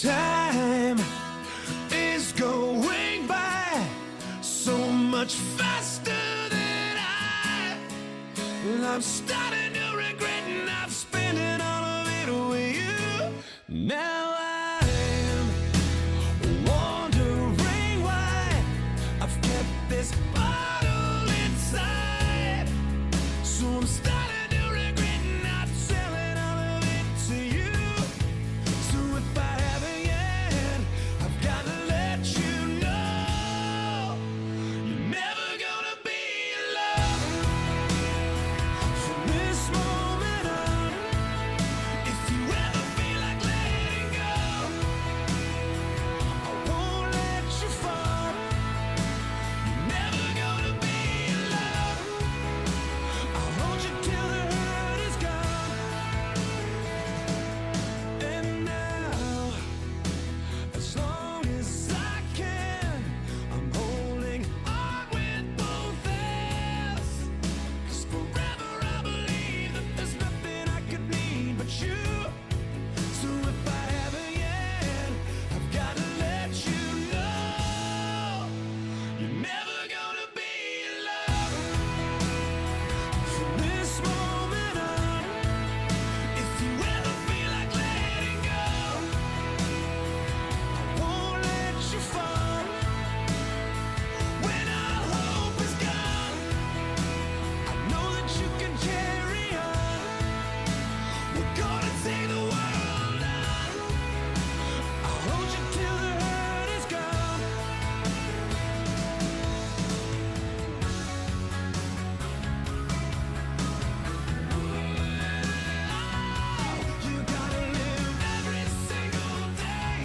Time is going by so much faster than I'm starting to regret not spending all of it with you. Now I'm wondering why I've kept this bottle inside. So I'm starting to regret not selling all of it to you. So if I haven't yet, I've got to let you know you're never gonna be alone from this moment on. If you ever feel like letting go, I won't let you fall. You're never gonna be alone. I'll hold you till the hurt is gone. And now, as long as I can, I'm holding on with both hands. 'Cause forever I believe that there's nothing I could need but you. So if I haven't yet, I've got to let you know you're never gonna be alone from this moment on. If you ever feel like letting go, I won't let you fall. When all hope is gone, I know that you can carry on. We're gonna take the world on. I'll hold you till the hurt is gone. You gotta live every single day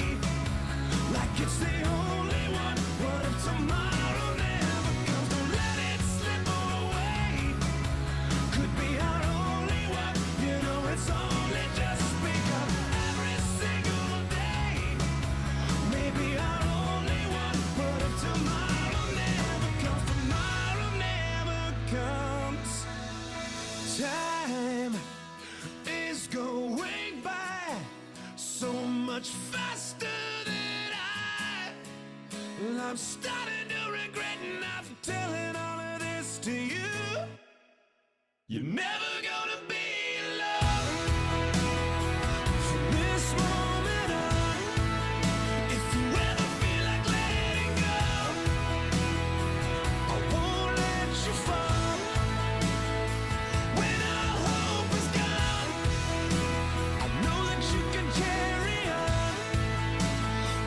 like it's the only one. What if tomorrow never comes? Don't let it slip away. Could be our only one. You know it's only just begun. Every single day, maybe our only one. What if tomorrow never comes? Tomorrow never comes. Time is going by so much faster than I'm starting to regret not telling all of this to you. You're never gonna be alone from this moment on. If you ever feel like letting go, I won't let you fall. When all hope is gone, I know that you can carry on.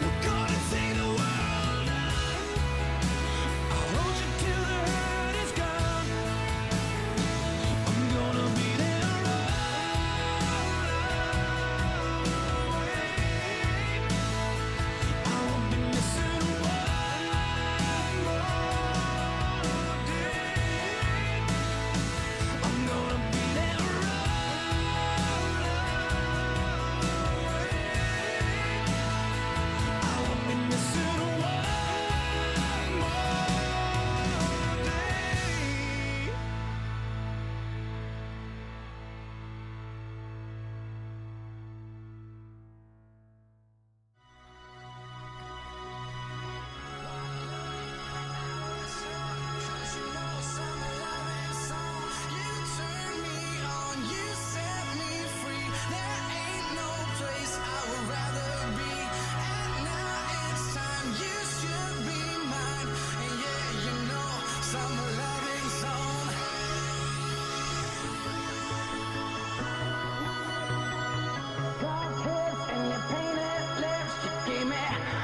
We're gonna take the world on. I'll hold you till the hurt is gone. I'm gonna be there always. I won't be missing one more day. I'm gonna be there always. I won't be missing one more day.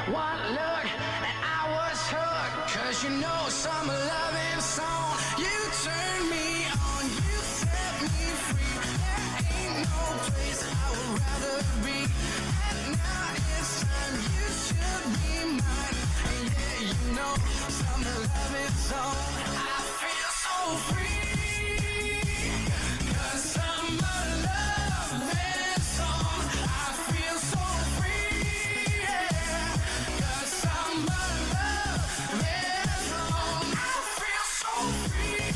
One look and I was hooked. 'Cause you know summer loving song. You turn me on, you set me free. There ain't no place I would rather be. And now it's time you should be mine. And yeah, you know summer loving song. I feel so free. 'Cause summer loving song. I feel so free. Yeah. 'Cause summer loving song. I feel so free.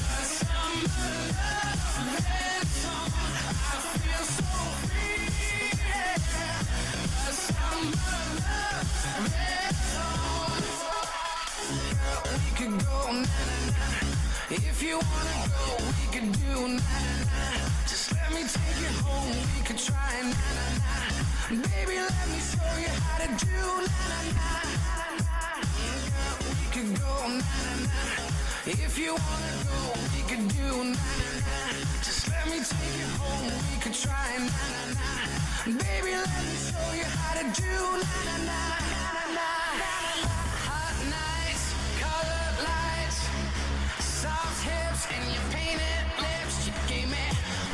'Cause summer loving song. I feel so free. Yeah. you wanna go, we could do na-na-na. Just let me take you home, we could try na-na-na. Baby, let me show you how to do na-na-na. Girl, we could go na-na-na. If you wanna go, we could do na-na-na. Just let me take you home, we could try na-na-na. Baby, let me show you how to do na-na-na. Hot nights, colored lights, soft hips and your painted lips. You gave me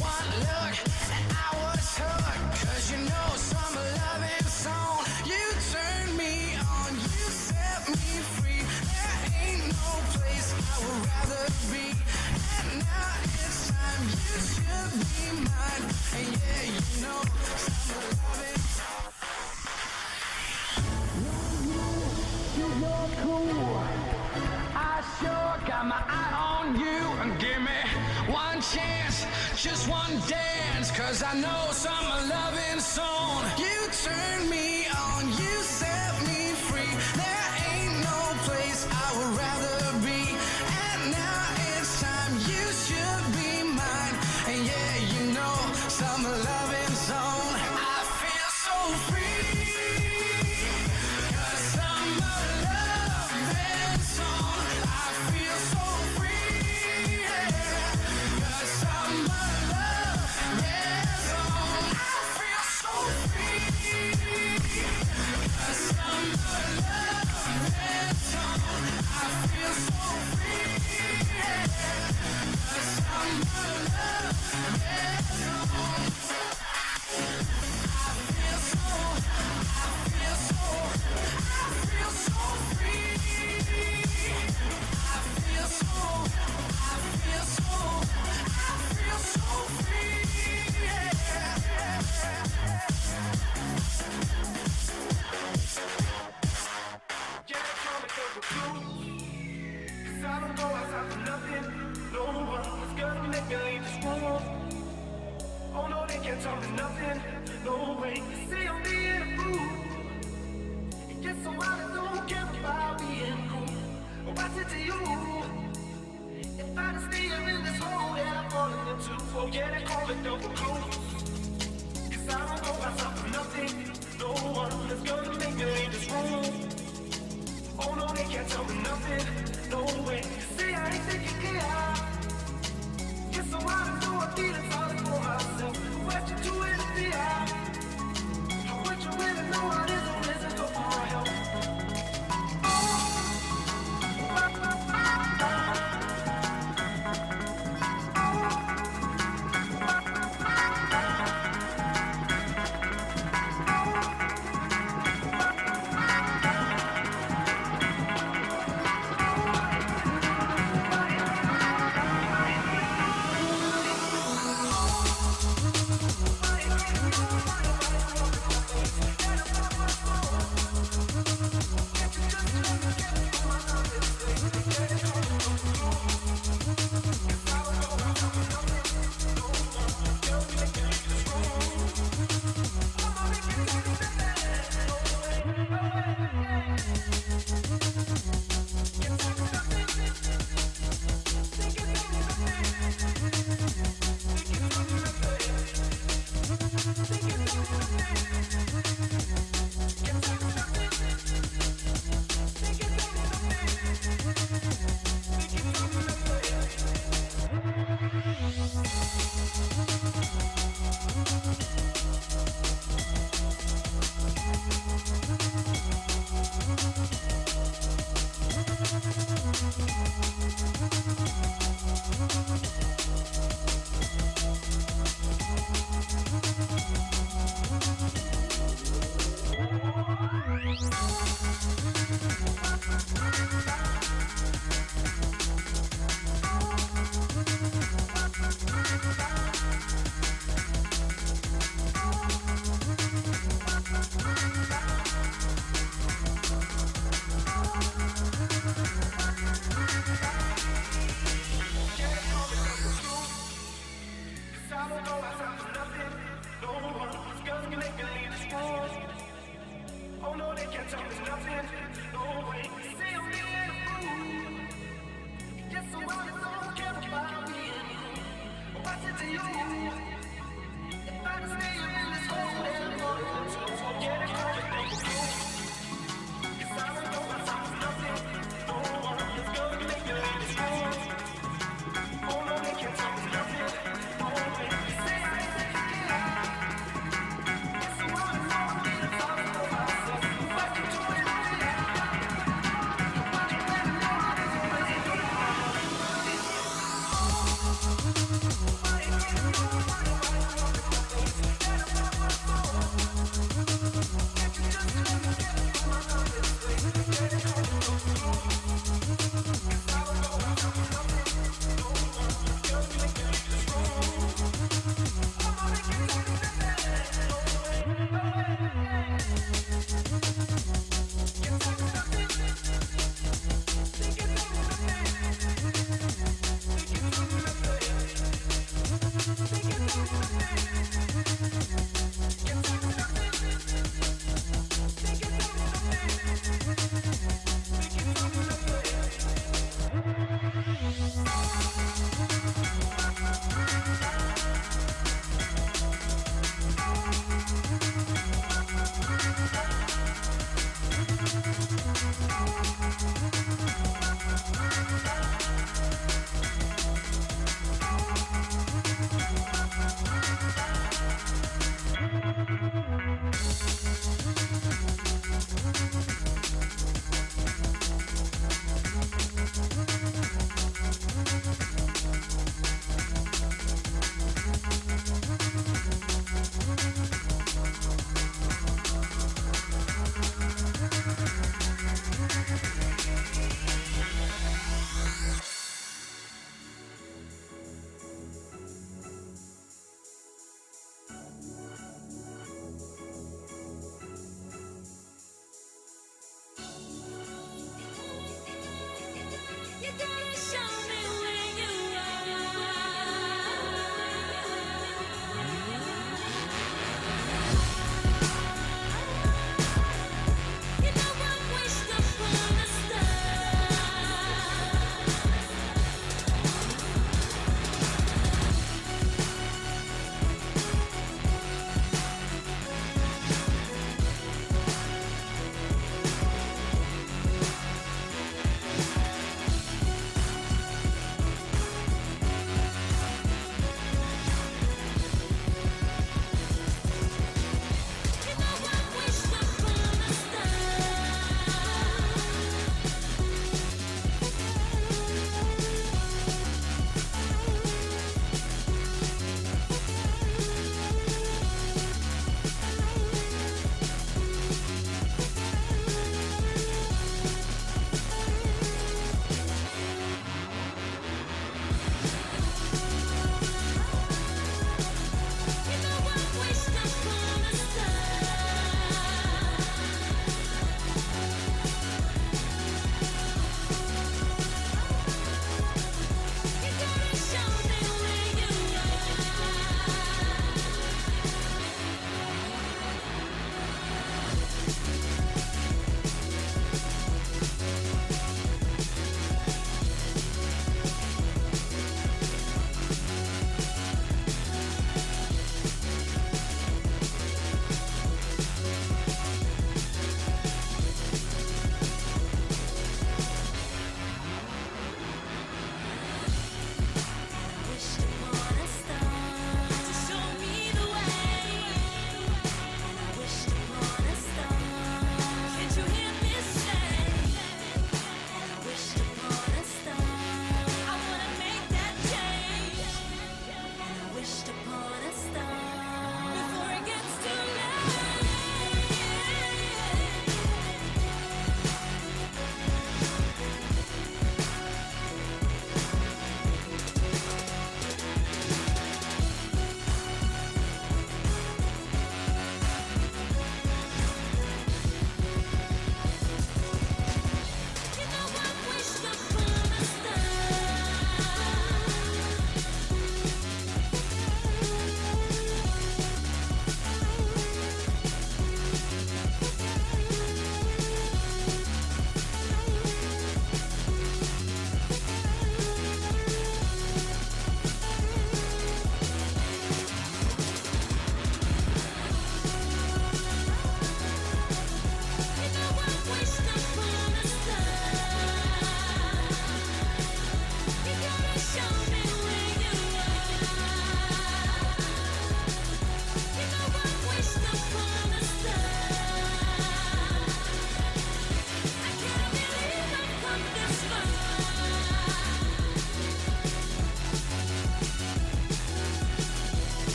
one look and I was hooked. 'Cause you know summer loving song. You turned me on, you set me free. There ain't no place I would rather be. And now it's time, you should be mine. And yeah, you know summer loving. You look cool. I sure got my eye on you. And give me one chance, just one dance. 'Cause I know summer loving song. You turn me on, you set me free. There ain't no place I would rather be. And now it's time, you should be mine. And yeah, you know summer loving song. I feel so free. 'Cause summer loving song. I feel so free. Yeah. 'Cause summer loving song. I feel so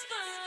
whisper.